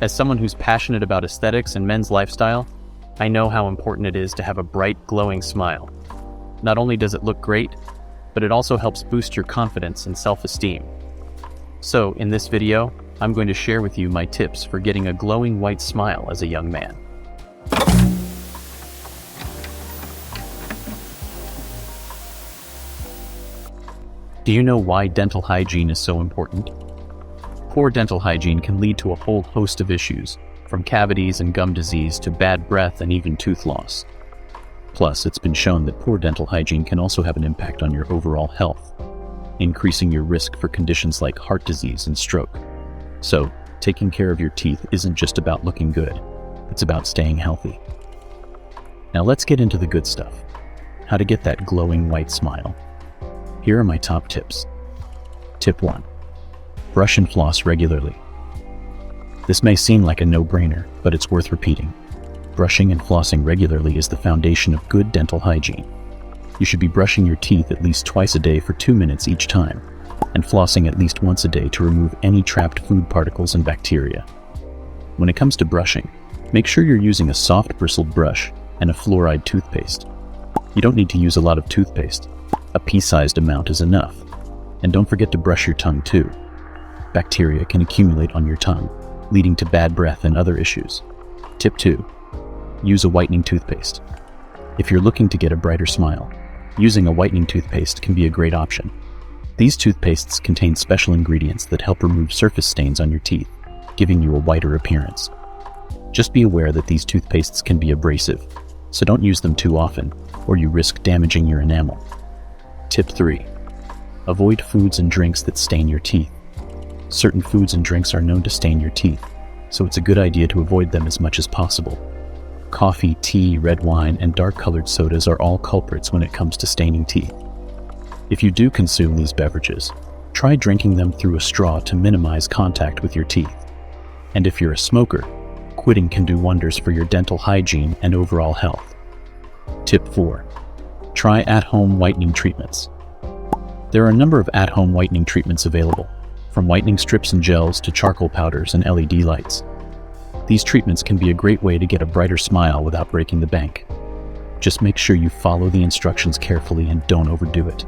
As someone who's passionate about aesthetics and men's lifestyle, I know how important it is to have a bright, glowing smile. Not only does it look great, but it also helps boost your confidence and self-esteem. So, in this video, I'm going to share with you my tips for getting a glowing white smile as a young man. Do you know why dental hygiene is so important? Poor dental hygiene can lead to a whole host of issues, from cavities and gum disease to bad breath and even tooth loss. Plus, it's been shown that poor dental hygiene can also have an impact on your overall health, increasing your risk for conditions like heart disease and stroke. So, taking care of your teeth isn't just about looking good, it's about staying healthy. Now let's get into the good stuff. How to get that glowing white smile. Here are my top tips. Tip 1. Brush and floss regularly. This may seem like a no-brainer, but it's worth repeating. Brushing and flossing regularly is the foundation of good dental hygiene. You should be brushing your teeth at least twice a day for 2 minutes each time, and flossing at least once a day to remove any trapped food particles and bacteria. When it comes to brushing, make sure you're using a soft bristled brush and a fluoride toothpaste. You don't need to use a lot of toothpaste. A pea-sized amount is enough. And don't forget to brush your tongue too. Bacteria can accumulate on your tongue, leading to bad breath and other issues. Tip 2. Use a whitening toothpaste. If you're looking to get a brighter smile, using a whitening toothpaste can be a great option. These toothpastes contain special ingredients that help remove surface stains on your teeth, giving you a whiter appearance. Just be aware that these toothpastes can be abrasive, so don't use them too often, or you risk damaging your enamel. Tip 3. Avoid foods and drinks that stain your teeth. Certain foods and drinks are known to stain your teeth, so it's a good idea to avoid them as much as possible. Coffee, tea, red wine, and dark-colored sodas are all culprits when it comes to staining teeth. If you do consume these beverages, try drinking them through a straw to minimize contact with your teeth. And if you're a smoker, quitting can do wonders for your dental hygiene and overall health. Tip 4. Try at-home whitening treatments. There are a number of at-home whitening treatments available, from whitening strips and gels to charcoal powders and LED lights. These treatments can be a great way to get a brighter smile without breaking the bank. Just make sure you follow the instructions carefully and don't overdo it.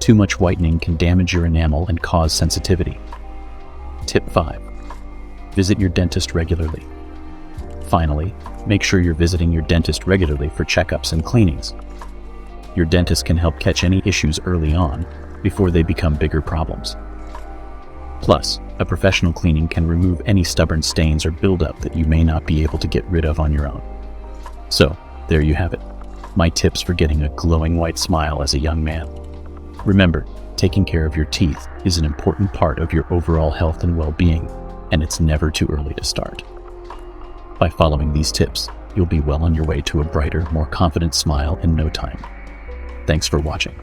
Too much whitening can damage your enamel and cause sensitivity. Tip 5. Visit your dentist regularly. Finally, make sure you're visiting your dentist regularly for checkups and cleanings. Your dentist can help catch any issues early on before they become bigger problems. Plus, a professional cleaning can remove any stubborn stains or buildup that you may not be able to get rid of on your own. So, there you have it. My tips for getting a glowing white smile as a young man. Remember, taking care of your teeth is an important part of your overall health and well-being, and it's never too early to start. By following these tips, you'll be well on your way to a brighter, more confident smile in no time. Thanks for watching.